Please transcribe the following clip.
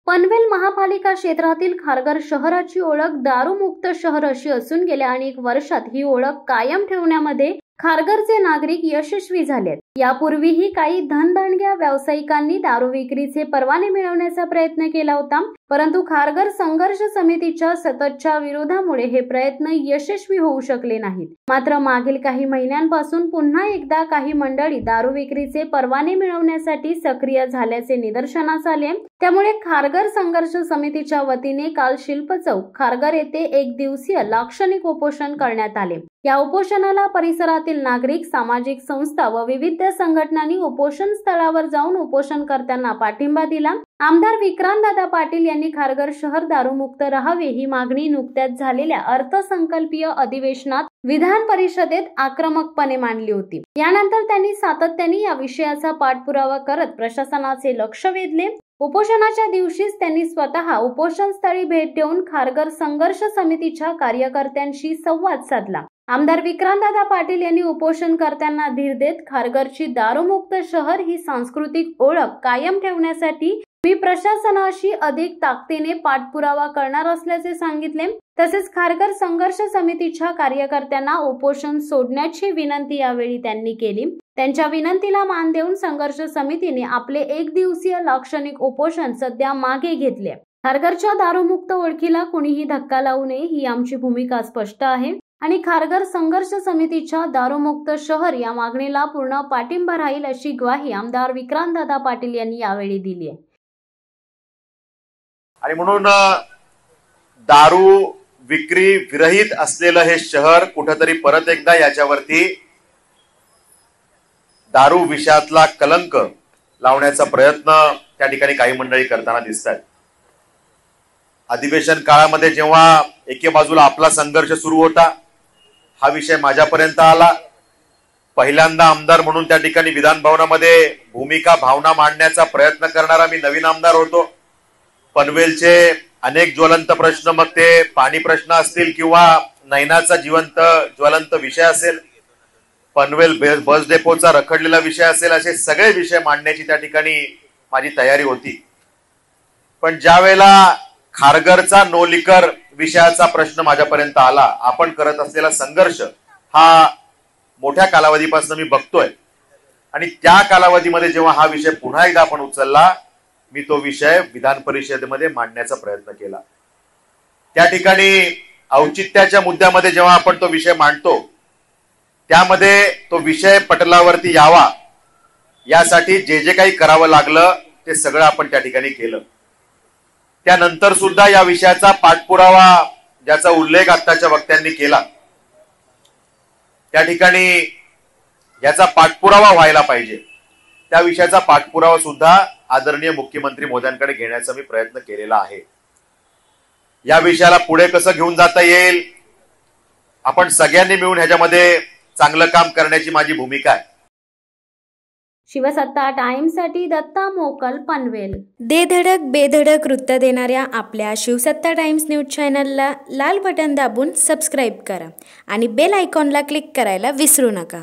पनवेल महापालिका क्षेत्रातील खारघर शहराची ओळख दारूमुक्त शहर अशी असून गेल्या अनेक वर्षात ही ओळख कायम ठेवण्यामध्ये खारघरचे नागरिक यशस्वी झालेत। यापूर्वीही काही धनदांडग्या व्यावसायिकांनी दारू विक्रीचे परवाने मिळवण्याचा प्रयत्न केला होता, परंतु खारघर संघर्ष समितीच्या सततच्या विरोधामुळे हे प्रयत्न यशस्वी होऊ शकले नाहीत। मात्र मागील काही महिन्यांपासून पुन्हा एकदा काही मंडळी दारू विक्रीचे परवाने मिळवण्यासाठी सक्रिय झाल्याचे निदर्शनास आले। त्यामुळे खारघर संघर्ष समितीच्या वतीने काल शिल्प चौक खारघर येथे एक दिवसीय लाक्षणिक उपोषण करण्यात आले। या उपोषणाला परिसरातील नागरिक, सामाजिक संस्था व विविध संघटनांनी उपोषण स्थळावर जाऊन उपोषणकर्त्यांना पाठिंबा दिला। आमदार विक्रांतदादा पाटील यांनी खारघर शहर दारूमुक्त राहावे ही मागणी नुकत्याच झालेल्या अर्थसंकल्पीय अधिवेशनात विधान परिषदेत आक्रमकपणे मांडली होती। यानंतर त्यांनी सातत्याने या विषयाचा पाठपुरावा करत प्रशासनाचे लक्ष वेधले। उपोषणाच्या दिवशीच त्यांनी स्वतः उपोषण स्थळी भेट देऊन खारघर संघर्ष समितीच्या कार्यकर्त्यांशी संवाद साधला। आमदार विक्रांतदादा पाटील यांनी उपोषणकर्त्यांना धीर देत खारघरची दारूमुक्त शहर ही सांस्कृतिक ओळख कायम ठेवण्यासाठी मी प्रशासनाशी अधिक ताकदीने पाठपुरावा करणार असल्याचे सांगितले। तसेच खारघर संघर्ष समितीच्या कार्यकर्त्यांना उपोषण सोडण्याची विनंती यावेळी त्यांनी केली। त्यांच्या विनंतीला मान देऊन संघर्ष समितीने आपले एक दिवसीय लाक्षणिक उपोषण सध्या मागे घेतले। खारघरच्या दारूमुक्त ओळखीला कुणीही धक्का लावू नये ही आमची भूमिका स्पष्ट आहे आणि खारघर संघर्ष समितीच्या दारूमुक्त शहर या मागणीला पूर्ण पाठिंबा राहील अशी ग्वाही आमदार विक्रांतदादा पाटील यांनी यावेळी दिली आहे। आणि म्हणून दारू विक्री विरहित असलेलं हे शहर कुठेतरी परत एकदा याच्यावरती दारू विषयातला कलंक लावण्याचा प्रयत्न त्या ठिकाणी काही मंडळी करताना दिसतात। अधिवेशन काळामध्ये जेव्हा एके बाजूला आपला संघर्ष सुरू होता, हा विषय माझ्यापर्यंत आला। पहिल्यांदा आमदार म्हणून त्या ठिकाणी विधान भवनामध्ये भूमिका भावना मांडण्याचा प्रयत्न करणारा मी नवीन आमदार होतो। पनवेलचे अनेक ज्वलंत प्रश्न, मग ते पाणी प्रश्न असतील किंवा नैनाचा ज्वलंत विषय असेल, पनवेल बस डेपोचा रखडलेला विषय असेल, असे सगळे विषय मांडण्याची त्या ठिकाणी माझी तयारी होती। पण ज्या वेळेला खारघरचा नो लिकर विषयाचा प्रश्न माझ्यापर्यंत आला, आपण करत असलेला संघर्ष हा मोठ्या कालावधीपासून मी बघतोय आणि त्या कालावधीमध्ये जेव्हा हा विषय पुन्हा एकदा आपण उचलला, मी तो विषय विधान परिषदेमध्ये मांडण्याचा प्रयत्न केला। त्या ठिकाणी औचित्याच्या मुद्द्यामध्ये जेव्हा आपण तो विषय मांडतो, त्यामध्ये तो विषय पटलावरती यावा यासाठी जे जे काही करावं लागलं ते सगळं आपण त्या ठिकाणी केलं। त्यानंतर सुद्धा या विषयाचा पाठपुरावा, ज्याचा उल्लेख आत्ताच्या वक्त्यांनी केला, त्या ठिकाणी याचा पाठपुरावा व्हायला पाहिजे। त्या विषयाचा पाठपुरावा सुद्धा आदरणीय मुख्यमंत्री महोदयांकडे घेण्याचा मी प्रयत्न केलेला आहे। या विषयाला पुढे कसं घेऊन जाता येईल, आपण सगळ्यांनी मिळून ह्याच्यामध्ये चांगलं काम करण्याची माझी भूमिका आहे। शिवसत्ता टाइम्ससाठी दत्ता मोकल, पनवेल। दे धडक बेधडक वृत्त देणाऱ्या आपल्या शिवसत्ता टाइम्स न्यूज चॅनलला लाल बटन दाबून सबस्क्राईब करा आणि बेल आयकॉनला क्लिक करायला विसरू नका।